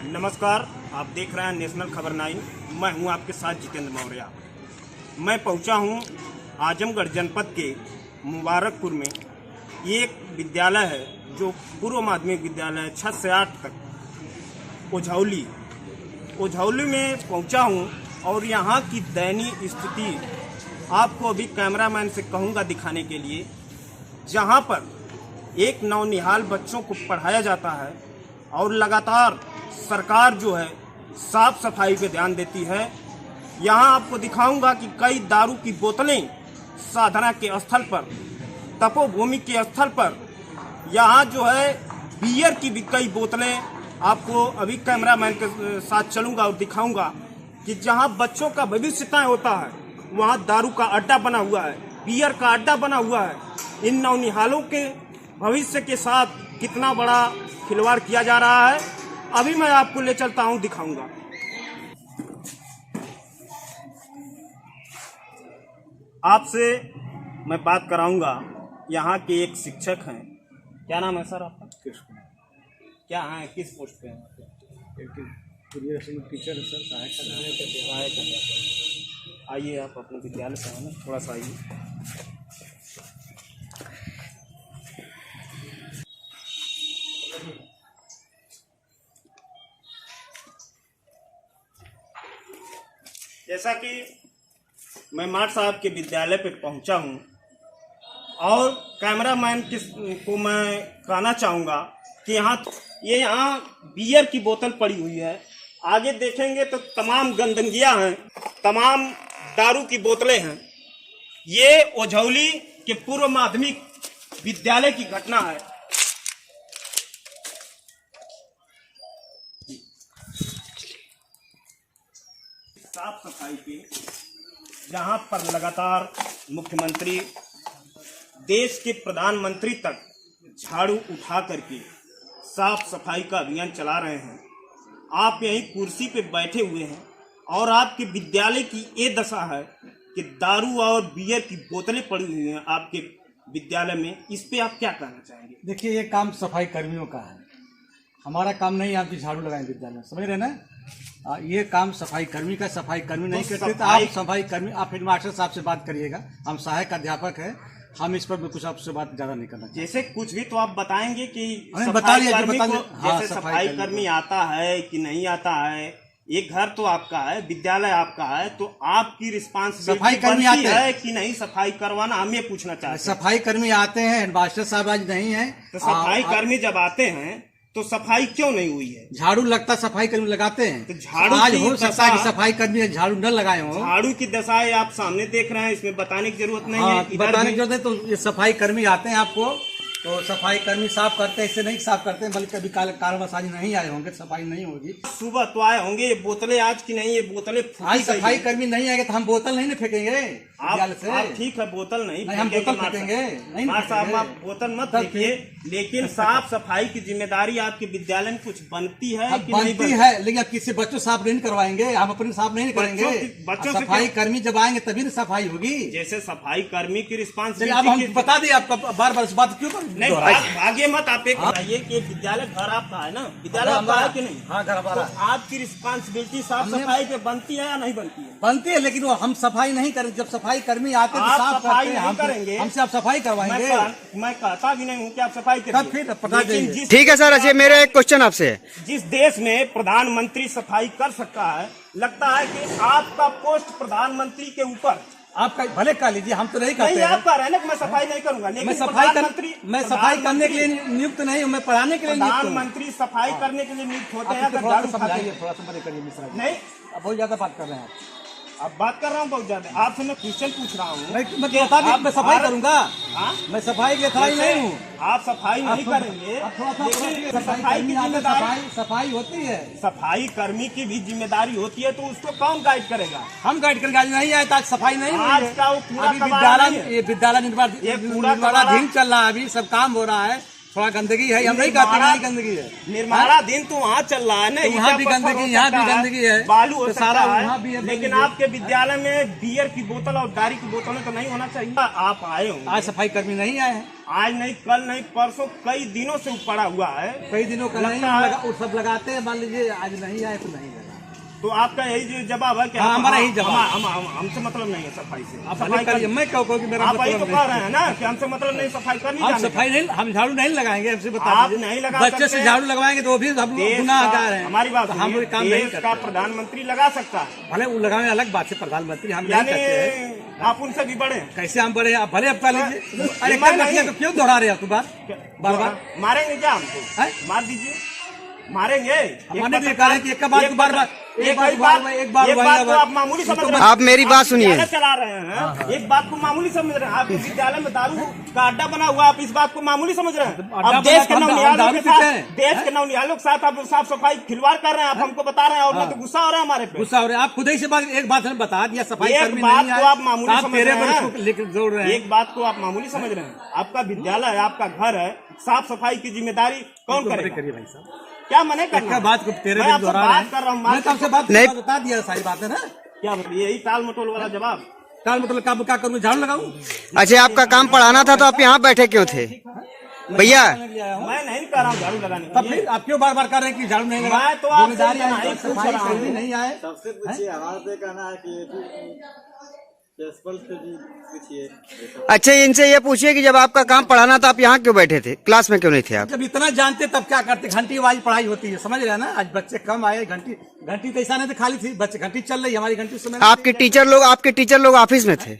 नमस्कार, आप देख रहे हैं नेशनल खबर 9। मैं हूं आपके साथ जितेंद्र मौर्य। मैं पहुंचा हूं आजमगढ़ जनपद के मुबारकपुर में। एक विद्यालय है जो पूर्व माध्यमिक विद्यालय है 6 से 8 तक, ओझौली में पहुंचा हूं और यहां की दयनीय स्थिति आपको अभी कैमरामैन से कहूंगा दिखाने के लिए। जहां पर एक नौनिहाल बच्चों को पढ़ाया जाता है और लगातार सरकार जो है साफ सफाई पे ध्यान देती है। यहाँ आपको दिखाऊंगा कि कई दारू की बोतलें साधना के स्थल पर, तपोभूमि के स्थल पर, यहाँ जो है बियर की भी कई बोतलें आपको अभी कैमरामैन के साथ चलूंगा और दिखाऊंगा कि जहाँ बच्चों का भविष्य तय होता है वहाँ दारू का अड्डा बना हुआ है, बियर का अड्डा बना हुआ है। इन नौनिहालों के भविष्य के साथ कितना बड़ा खिलवाड़ किया जा रहा है, अभी मैं आपको ले चलता हूं, दिखाऊंगा। आपसे मैं बात कराऊंगा। यहाँ के एक शिक्षक हैं। क्या नाम है सर आपका? कृष्ण। क्या है, किस पोस्ट पे हैं? टीचर है सर, सहायक। आइए, आप अपने विद्यालय से हैं ना, थोड़ा सा आइए। जैसा कि मैं माठ साहब के विद्यालय पे पहुंचा हूं और कैमरामैन को मैं कहना चाहूँगा कि यहाँ बियर की बोतल पड़ी हुई है। आगे देखेंगे तो तमाम गंदगियां हैं, तमाम दारू की बोतलें हैं। ये ओझौली के पूर्व माध्यमिक विद्यालय की घटना है। साफ सफाई पे जहां पर लगातार मुख्यमंत्री, देश के प्रधानमंत्री तक झाड़ू उठा करके साफ सफाई का अभियान चला रहे हैं। आप यहीं कुर्सी पे बैठे हुए हैं और आपके विद्यालय की ये दशा है कि दारू और बियर की बोतलें पड़ी हुई हैं आपके विद्यालय में। इस पे आप क्या कहना चाहेंगे? देखिए, ये काम सफाई कर्मियों का है, हमारा काम नहीं। आप झाड़ू लगाएं विद्यालय में, समझ रहे ना? ये काम सफाई कर्मी का, सफाई कर्मी नहीं करते तो आप सफाई कर्मी, आप हेडमास्टर साहब से बात करिएगा। हम सहायक अध्यापक है, हम इस पर कुछ आपसे बात ज्यादा नहीं करना। जैसे कुछ भी तो आप बताएंगे कि सफाई कर्मी आता है कि नहीं आता है। एक घर तो आपका है, विद्यालय आपका है, तो आपकी रिस्पांसिबिलिटी सफाई कर्मी आते है कि नहीं सफाई करवाना, हम ये पूछना चाहते हैं। सफाई कर्मी आते हैं, हेडमास्टर साहब आज नहीं है। तो सफाई कर्मी जब आते हैं तो सफाई क्यों नहीं हुई है? झाड़ू लगता सफाई कर्मी लगाते हैं, तो झाड़ू आज हो सकता है कि सफाई कर्मी झाड़ू न लगाए हो। झाड़ू की दशाएं आप सामने देख रहे हैं, इसमें बताने की जरूरत नहीं है। बताने की जरूरत है। तो ये सफाई कर्मी आते हैं आपको, तो सफाई कर्मी साफ करते हैं, इससे नहीं साफ करते हैं, बल्कि कभी कारणवश आज नहीं आए होंगे, सफाई नहीं होगी। सुबह तो आए होंगे। ये बोतलें आज की नहीं, ये बोतलें आज सफाई कर्मी नहीं आएंगे तो हम बोतल नहीं फेंकेंगे से। ठीक है, बोतल नहीं हम बोतल फेंकेंगे नहीं, साहब आप बोतल मत फेंकिए, लेकिन साफ सफाई की जिम्मेदारी आपके विद्यालय में कुछ बनती है कि नहीं बनती है, लेकिन अब किसी बच्चों साफ नहीं करवाएंगे, हम अपने साफ नहीं करेंगे। बच्चों सफाई कर्मी जब आएंगे तभी सफाई होगी। जैसे सफाई कर्मी की रिस्पांसिबिलिटी, अब हम बता दिए आपका, बार बार इस बात क्यों नहीं भागे मत। आप एक बताइए कि विद्यालय घर आपका है ना, विद्यालय आपका है कि नहीं? हाँ, घर हमारा। तो आपकी रिस्पांसिबिलिटी साफ सफाई पे बनती है या नहीं बनती है? बनती है, लेकिन वो हम सफाई नहीं करेंगे। जब सफाई कर्मी आते हैं तो साफ सफाई नहीं करेंगे, हमसे आप सफाई करवाएंगे। मैं कहता भी नहीं हूँ कि आप सफाई करेंगे। ठीक है सर, अच्छा मेरा एक क्वेश्चन आपसे है। जिस देश में प्रधानमंत्री सफाई कर सकता है, लगता है कि आपका पोस्ट प्रधानमंत्री के ऊपर। आपका भले कर लीजिए, हम तो नहीं करते हैं। आप कह रहे हैं ना कि मैं सफाई नहीं करूंगा, लेकिन मैं सफाई करने के लिए नियुक्त नहीं हूँ, मैं पढ़ाने के लिए नियुक्त हूँ। प्रधानमंत्री सफाई करने के लिए नियुक्त होते हैं। थोड़ा सा समझाइए, थोड़ा सा करिए मिश्रा जी। नहीं, बहुत ज्यादा बात कर रहे हैं अब बात कर रहा हूँ बहुत ज्यादा। आपसे मैं क्वेश्चन पूछ रहा हूँ। मैं सफाई करूंगा, मैं सफाई के लिए नहीं हूँ। आप सफाई नहीं करेंगे, सफाई की जिम्मेदारी सफाई होती है। सफाई कर्मी की भी जिम्मेदारी होती है, तो उसको कौन गाइड करेगा? हम गाइड करेंगे। आज नहीं आए तो आज सफाई नहीं आज का वो पूरा विद्यालय निर्माणाधीन चल रहा है, अभी सब काम हो रहा है, थोड़ा गंदगी है, हम नहीं कहते नहीं गंदगी है। निर्माणाधीन तो वहाँ चल रहा है ना, तो वहाँ भी ईंटा पत्थर गंदगी, हो यहाँ भी सकता है, गंदगी है, बालू हो तो सकता सारा है, वहाँ भी है, लेकिन गंदगी। आपके विद्यालय में बियर की बोतल और दारू की बोतलें तो नहीं होना चाहिए। आप आए हो आज सफाई कर्मी नहीं आए हैं, आज नहीं, कल नहीं, परसों, कई दिनों से पड़ा हुआ है। कई दिनों का नहीं लगता है। वो सब लगाते हैं, मान लीजिए आज नहीं आए तो नहीं लगा। तो आपका यही जो जवाब है कि हाँ, हमारा यही जवाब। हमसे मतलब नहीं है सफाई से। आप सफाई करिए, मैं क्यों कहूँ कि मेरा आप वही मतलब तो कह रहे हैं ना कि हमसे मतलब नहीं, सफाई करनी हम जाने सफाई नहीं, हम झाड़ू नहीं लगाएंगे, हमसे बता आप दीजिए। नहीं लगा बच्चे से सकते। झाड़ू लगवाएंगे तो वो भी हम देश गुनाहगार का- हैं। हमारी बात तो हम सुनिए, काम नहीं देश का करते। प्रधानमंत्री लगा सकता है, भले वो लगावे अलग बात है, प्रधानमंत्री हम नहीं यानी करते हैं। आप उनसे भी बड़े हैं। कैसे हम बड़े हैं? भले अब कर लीजिए। अरे मैं क्या नहीं। तो क्यों दोहरा रहे हो तू बात बार बार? मारेंगे क्या हमको? हैं? मार दीजिए, मारेंगे। हमारे लिए कह रहे हैं कि एक बात को बार बार एक बात को आप मामूली समझ रहे हैं। आप मेरी बात सुनिए। विद्यालय चला रहे हैं, एक बात को मामूली समझ रहे हैं। आप इस विद्यालय में दारू का अड्डा बना हुआ, आप इस बात को मामूली समझ रहे हैं। अड्डा अब देश के बना- हम नवनिहालों दारू के पीते साथ, हैं। देश के नवनिहालों के साथ आप साफ सफाई खिलवाड़ कर रहे हैं। आप हमको बता रहे हैं और तो गुस्सा हो रहा है हमारे पे। गुस्सा हो रहे हैं। आप खुद ही से बात, एक बात हमें बता दिया, सफाई एक कर्मी बात नहीं को आए, आप मामूली आप समझ तेरे रहे हैं। पर लेकर जोड़ रहे हैं। एक बात को आप मामूली समझ रहे हैं। आपका विद्यालय है, आपका घर है, साफ सफाई की जिम्मेदारी कौन करेगा? करिए भाई साहब, क्या मने करना? क्या बात को तेरे मैं भी आपसे दोहरा रहे बात हैं। कर रहा हूँ, मैं तो आपसे बात नहीं। बता दिया सारी बातें ना। क्या बताइए, यही टाल मटोल वाला जवाब? टाल मतलब क्या करूँ, झाड़ू लगाऊं? अच्छा, आपका काम पढ़ाना था तो आप यहाँ बैठे क्यों थे भैया? मैं नहीं कर रहा हूँ झाड़ू लगाने के तब लिए। फिर आप क्यों बार बार कर रहे हैं कि झाड़ू नहीं लगा? मैं तो आपसे जिम्मेदारी नहीं आई, पूछ सफाई रहा हूँ। कर्मी नहीं आए। सबसे पूछिए, हमारा तो कहना है कि प्रिंसिपल से भी पूछिए। अच्छा, इनसे ये पूछिए कि जब आपका काम पढ़ाना था आप यहाँ क्यों बैठे थे, क्लास में क्यों नहीं थे आप? जब इतना जानते तब क्या करते? घंटी वाली पढ़ाई होती है, समझ रहे हैं ना। आज बच्चे कम आए, घंटी तो ऐसा नहीं तो खाली थी, बच्चे घंटी चल रही, हमारी घंटी समय आपके टीचर लोग ऑफिस में थे,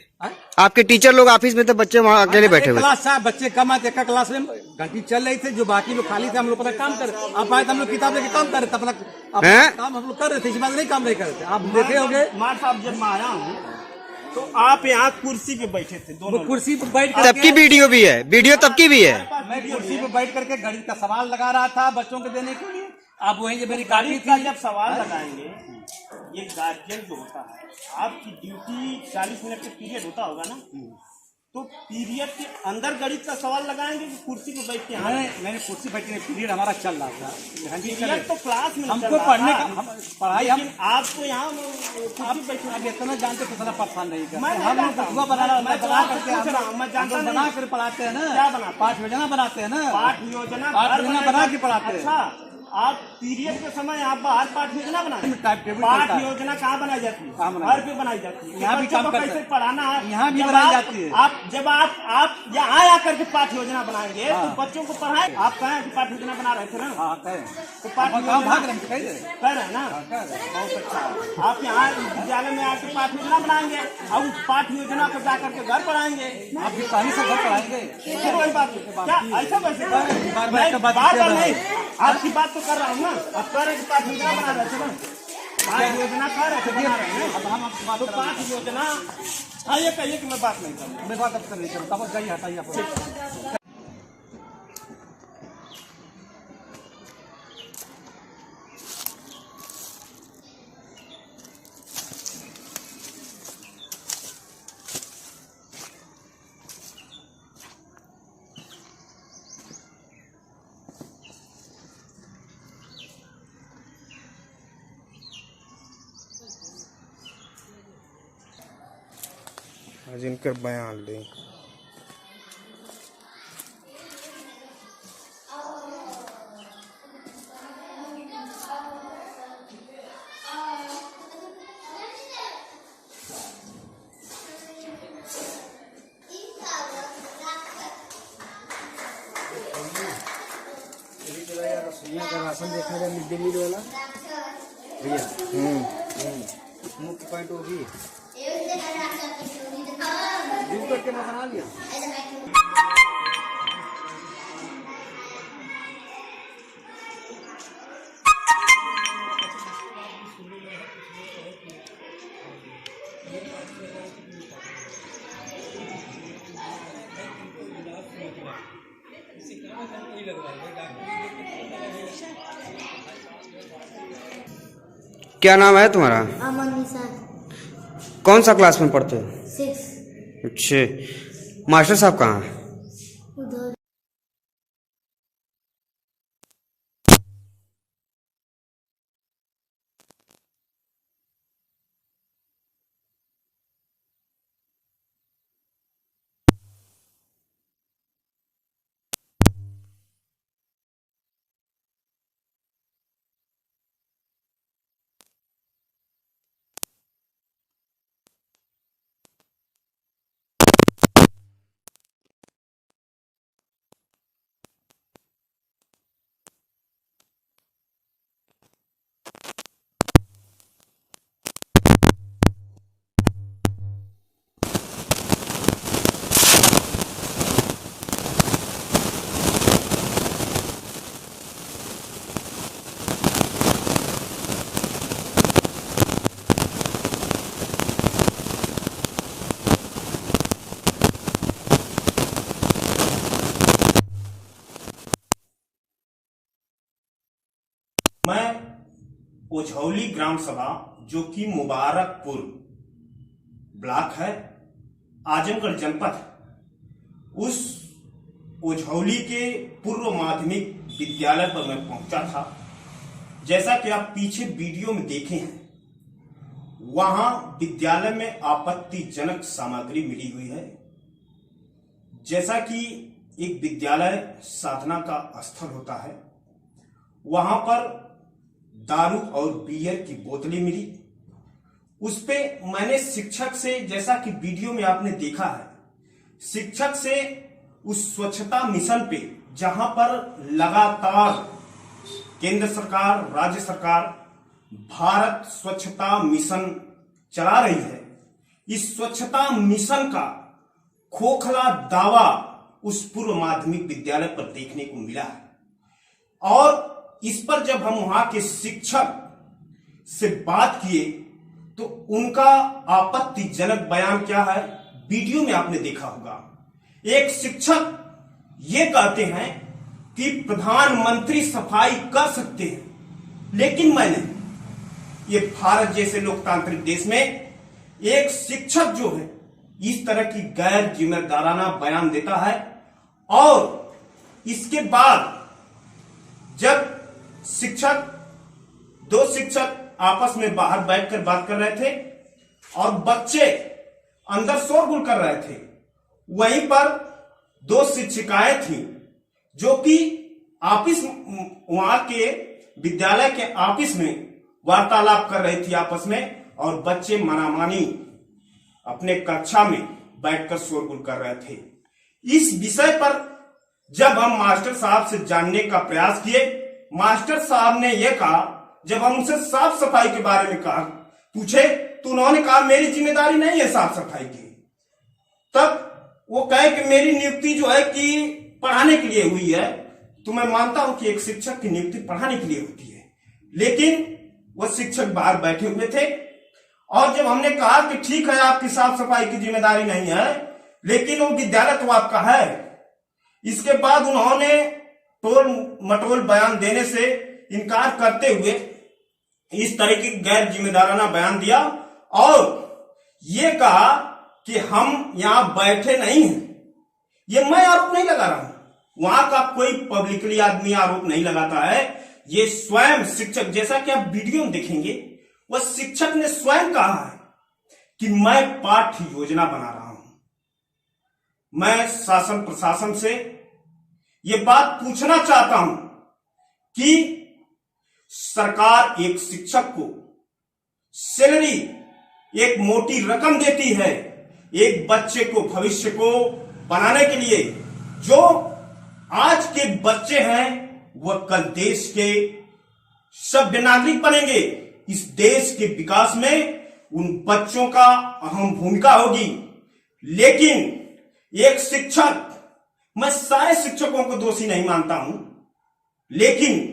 आपके टीचर लोग ऑफिस में थे, बच्चे वहाँ अकेले बैठे हुए थे। क्लास था, बच्चे कम आए, एक क्लास में घंटी चल रही थी, जो बाकी लोग खाली थे, हम लोग अपना काम कर। आप आए तो हम लोग किताब लेके काम कर रहे थे, अपना हैं? काम हम लोग कर रहे थे, इस बात नहीं काम नहीं कर रहे थे। आप देखे होंगे मार साहब, जब मैं आया हूँ तो आप यहाँ कुर्सी पे बैठे थे वो दोनों। कुर्सी पर बैठ तब की वीडियो भी है, वीडियो तब की भी है। मैं कुर्सी पे बैठ करके गणित का सवाल लगा रहा था बच्चों को देने के लिए। आप वहीं जो मेरी गाड़ी गणित का जब सवाल लगाएंगे, ये गार्जियन जो होता है, आपकी ड्यूटी 40 मिनट का पीरियड होता होगा ना, तो पीरियड के अंदर गणित का सवाल लगाएंगे कि कुर्सी पे बैठ के? मैंने कुर्सी बैठ के पीरियड हमारा चल रहा था, पीरियड तो क्लास में हमको चल रहा पढ़ने था। का पढ़ाई हम लेकिन आपको यहाँ कुर्सी पे बैठे अब इतना जानते तो सारा परेशान नहीं करते। मैं नहीं हम लोग जानता। तो बना मैं तो बना आपसे करके पूछ रहा हूँ, मैं जानता हम लोग नहीं। बना कर पढ़ाते हैं ना। क्या बनाते? पाठ योजना बनाते हैं ना। पाठ योजना पाठ घर योजना बनाए बना जाते- के पढ़ाते हैं। अच्छा, आप पीरियड के समय आप बाहर पाठ योजना बनाते हैं? टाइम टेबल पाठ चलता है। योजना कहाँ बनाई जाती है? कहाँ बनाई घर पे बनाई जाती है। यहाँ भी बच्चों काम को करते कैसे हैं। पढ़ाना है? यहाँ भी जब बनाई आप- जाती है। जब आप यहाँ आकर के पाठ योजना बनाएंगे तो बच्चों को पढ़ाएं। आप कहें कि पाठ योजना बना रहे थे ना, हाँ कहें तो पाठ हम योजना भाग रहे हैं, कह दे कर रहे हैं ना? बहुत अच्छा। आप यहाँ विद्यालय में आकर पाठ योजना बनाएंगे और उस पाठ योजना को जाकर के घर पढ़ाएंगे। आप भी कहानी से घर पढ़ाएंगे। फिर वही बात है। क्या ऐसा वैसे बार-बार का बात बार-बार किया नहीं, आपकी बात तो कर रहा हूँ ना। आप कह रहे हैं कि पाठ योजना बना रहे थे ना, पाठ योजना कह रहे थे बना रहे हैं ना। अब हम आपसे बात तो कर रहे हैं। पाठ योजना, हाँ ये कहिए कि मैं बात नहीं कर रहा। मैं बात अब कर नहीं करूँ, तब जाइए हटाइए आप। आज इनकर बयान लें। राशन देखा जाए मिड डे मील वाला भैया, मुख्य पॉइंट वो भी जूम करके मैं बना लिया। क्या नाम है तुम्हारा? अमन निशान कौन सा क्लास में पढ़ते हो? 6 अच्छे, मास्टर साहब कहाँ हैं? उधर ओझौली ग्राम सभा जो कि मुबारकपुर ब्लॉक है, आजमगढ़ जनपद, उस ओझौली के पूर्व माध्यमिक विद्यालय पर मैं पहुंचा था। जैसा कि आप पीछे वीडियो में देखे हैं, वहां विद्यालय में आपत्तिजनक सामग्री मिली हुई है। जैसा कि एक विद्यालय साधना का स्थल होता है, वहां पर दारू और बियर की बोतलें मिली। उस पे मैंने शिक्षक से, जैसा कि वीडियो में आपने देखा है, शिक्षक से उस स्वच्छता मिशन पे, जहां पर लगातार केंद्र सरकार, राज्य सरकार भारत स्वच्छता मिशन चला रही है, इस स्वच्छता मिशन का खोखला दावा उस पूर्व माध्यमिक विद्यालय पर देखने को मिला है। और इस पर जब हम वहां के शिक्षक से बात किए तो उनका आपत्तिजनक बयान क्या है, वीडियो में आपने देखा होगा। एक शिक्षक ये कहते हैं कि प्रधानमंत्री सफाई कर सकते हैं, लेकिन मैं नहीं। ये भारत जैसे लोकतांत्रिक देश में एक शिक्षक जो है इस तरह की गैर जिम्मेदाराना बयान देता है, और इसके बाद जब दो शिक्षक आपस में बाहर बैठकर बात कर रहे थे और बच्चे अंदर शोरगुल कर रहे थे, वहीं पर दो शिक्षिकाएं थीं जो कि ऑफिस, वहां के विद्यालय के ऑफिस में वार्तालाप कर रही थी आपस में, और बच्चे मनामानी अपने कक्षा में बैठकर शोरगुल कर रहे थे। इस विषय पर जब हम मास्टर साहब से जानने का प्रयास किए, मास्टर साहब ने यह कहा, जब हम उनसे साफ सफाई के बारे में पूछे तो उन्होंने कहा मेरी जिम्मेदारी नहीं है साफ सफाई की। तब वो कहे कि मेरी नियुक्ति जो है कि पढ़ाने के लिए हुई है। तो मैं मानता हूं कि एक शिक्षक की नियुक्ति पढ़ाने के लिए होती है, लेकिन वह शिक्षक बाहर बैठे हुए थे। और जब हमने कहा कि ठीक है आपकी साफ सफाई की जिम्मेदारी नहीं है, लेकिन वो विद्यालय तो आपका है, इसके बाद उन्होंने टोल मटोल बयान देने से इनकार करते हुए इस तरह की गैर जिम्मेदाराना बयान दिया और ये कहा कि हम यहां बैठे नहीं हैं। ये मैं आरोप नहीं लगा रहा हूं, वहां का कोई पब्लिकली आदमी आरोप नहीं लगाता है, ये स्वयं शिक्षक, जैसा कि आप वीडियो में देखेंगे, वह शिक्षक ने स्वयं कहा है कि मैं पाठ्य योजना बना रहा हूं। मैं शासन प्रशासन से यह बात पूछना चाहता हूं कि सरकार एक शिक्षक को सैलरी, एक मोटी रकम देती है एक बच्चे को, भविष्य को बनाने के लिए। जो आज के बच्चे हैं वह कल देश के सभ्य नागरिक बनेंगे। इस देश के विकास में उन बच्चों का अहम भूमिका होगी। लेकिन एक शिक्षक, मैं सारे शिक्षकों को दोषी नहीं मानता हूं, लेकिन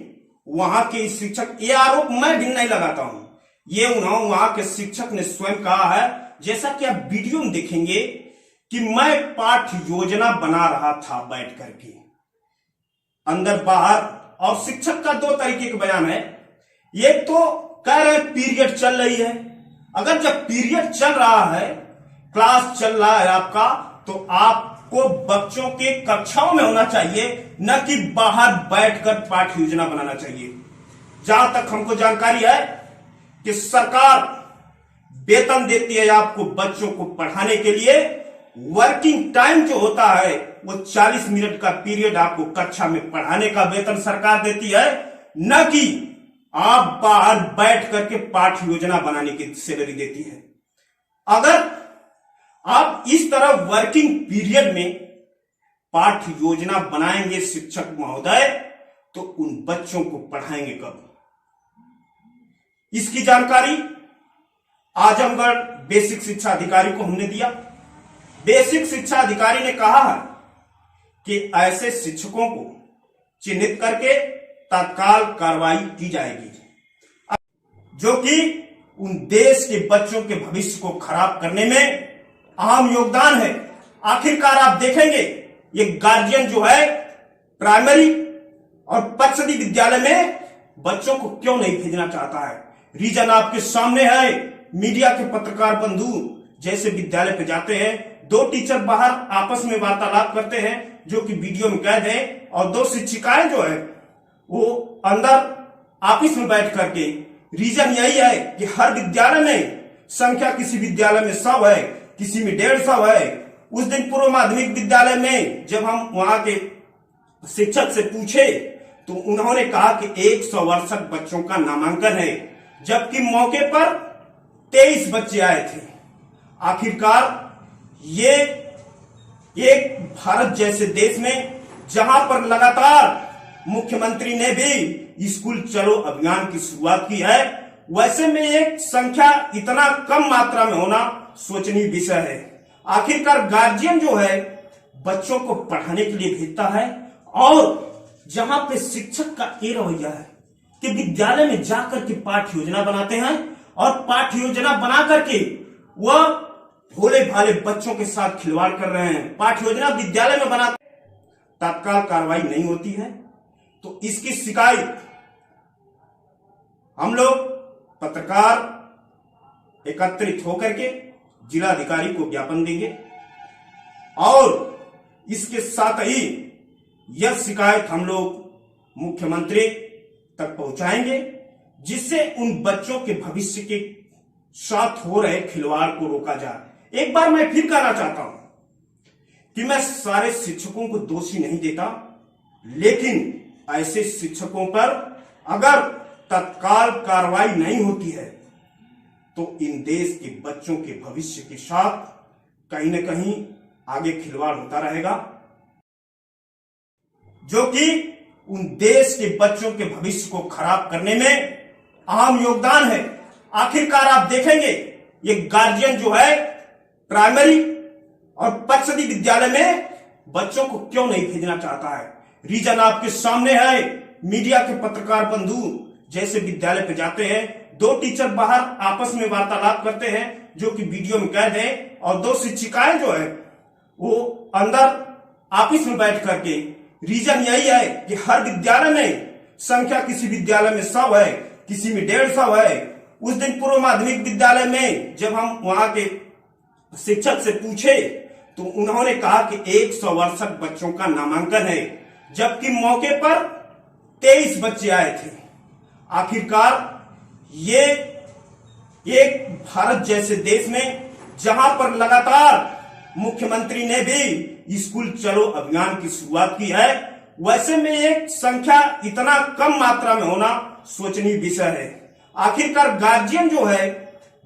वहां के शिक्षक, ये आरोप मैं भी नहीं लगाता हूं, ये वहां के शिक्षक ने स्वयं कहा है, जैसा कि आप वीडियो में देखेंगे, कि मैं पाठ्य योजना बना रहा था बैठ करके अंदर बाहर। और शिक्षक का दो तरीके का बयान है, एक तो कह रहे पीरियड चल रही है। अगर जब पीरियड चल रहा है, क्लास चल रहा है आपका, तो आपको बच्चों के कक्षाओं में होना चाहिए, न कि बाहर बैठकर पाठ्य योजना बनाना चाहिए। जहां तक हमको जानकारी है कि सरकार वेतन देती है आपको बच्चों को पढ़ाने के लिए, वर्किंग टाइम जो होता है वो 40 मिनट का पीरियड आपको कक्षा में पढ़ाने का वेतन सरकार देती है, न कि आप बाहर बैठ करके पाठ्य योजना बनाने की सैलरी देती है। अगर आप इस तरह वर्किंग पीरियड में पाठ्य योजना बनाएंगे शिक्षक महोदय, तो उन बच्चों को पढ़ाएंगे कब? इसकी जानकारी आजमगढ़ बेसिक शिक्षा अधिकारी को हमने दिया। बेसिक शिक्षा अधिकारी ने कहा है कि ऐसे शिक्षकों को चिन्हित करके तत्काल कार्रवाई की जाएगी, जो कि उन देश के बच्चों के भविष्य को खराब करने में अहम योगदान है। आखिरकार आप देखेंगे ये गार्जियन जो है प्राइमरी और पक्षदी विद्यालय में बच्चों को क्यों नहीं भेजना चाहता है? रीजन आपके सामने है। मीडिया के पत्रकार बंधु जैसे विद्यालय पे जाते हैं, 2 टीचर बाहर आपस में वार्तालाप करते हैं जो कि वीडियो में कैद है, और 2 शिक्षिकाएं जो है वो अंदर ऑफिस में बैठ करके, रीजन यही है कि हर विद्यालय में संख्या, किसी विद्यालय में 100 है, किसी में 150 है। उस दिन पूर्व माध्यमिक विद्यालय में जब हम वहां के शिक्षक से पूछे तो उन्होंने कहा कि 162 बच्चों का नामांकन है, जबकि मौके पर 23 बच्चे आए थे। आखिरकार ये एक भारत जैसे देश में जहां पर लगातार मुख्यमंत्री ने भी स्कूल चलो अभियान की शुरुआत की है, वैसे में एक संख्या इतना कम मात्रा में होना सोचनीय विषय है। आखिरकार गार्जियन जो है बच्चों को पढ़ाने के लिए भेजता है, और जहां पे शिक्षक का ये रवैया है कि विद्यालय में जाकर के पाठ्य योजना बनाते हैं, और पाठ्य योजना बना करके वह भोले भाले बच्चों के साथ खिलवाड़ कर रहे हैं। पाठ्य योजना विद्यालय में बनाते, तत्काल कार्रवाई नहीं होती है, तो इसकी शिकायत हम लोग पत्रकार एकत्रित होकर के जिलाधिकारी को ज्ञापन देंगे, और इसके साथ ही यह शिकायत हम लोग मुख्यमंत्री तक पहुंचाएंगे, जिससे उन बच्चों के भविष्य के साथ हो रहे खिलवाड़ को रोका जाए। एक बार मैं फिर कहना चाहता हूं कि मैं सारे शिक्षकों को दोषी नहीं देता, लेकिन ऐसे शिक्षकों पर अगर तत्काल कार्रवाई नहीं होती है तो इन देश के बच्चों के भविष्य के साथ कहीं न कहीं आगे खिलवाड़ होता रहेगा, जो कि उन देश के बच्चों के भविष्य को खराब करने में अहम योगदान है। आखिरकार आप देखेंगे ये गार्जियन जो है प्राइमरी और पक्षदी विद्यालय में बच्चों को क्यों नहीं भेजना चाहता है। रीजन आपके सामने है। मीडिया के पत्रकार बंधु जैसे विद्यालय पे जाते हैं, 2 टीचर बाहर आपस में वार्तालाप करते हैं जो कि वीडियो में कैद है, और 2 शिक्षिकाएं जो है वो अंदर ऑफिस में बैठ करके, रीजन यही है कि हर विद्यालय में संख्या, किसी विद्यालय में 100 है, किसी में 150 है। उस दिन पूर्व माध्यमिक विद्यालय में जब हम वहां के शिक्षक से पूछे तो उन्होंने कहा कि 162 बच्चों का नामांकन है, जबकि मौके पर 23 बच्चे आए थे। आखिरकार ये एक भारत जैसे देश में जहां पर लगातार मुख्यमंत्री ने भी स्कूल चलो अभियान की शुरुआत की है, वैसे में एक संख्या इतना कम मात्रा में होना सोचनीय विषय है। आखिरकार गार्जियन जो है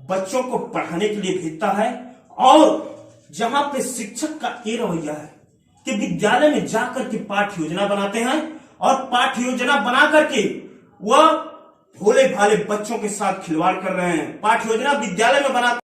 बच्चों को पढ़ाने के लिए भेजता है, और जहां पे शिक्षक का ये रवैया है कि विद्यालय में जाकर के पाठ्य योजना बनाते हैं, और पाठ्य योजना बना करके वह भोले भाले बच्चों के साथ खिलवाड़ कर रहे हैं। पाठ्य योजना विद्यालय में बनाते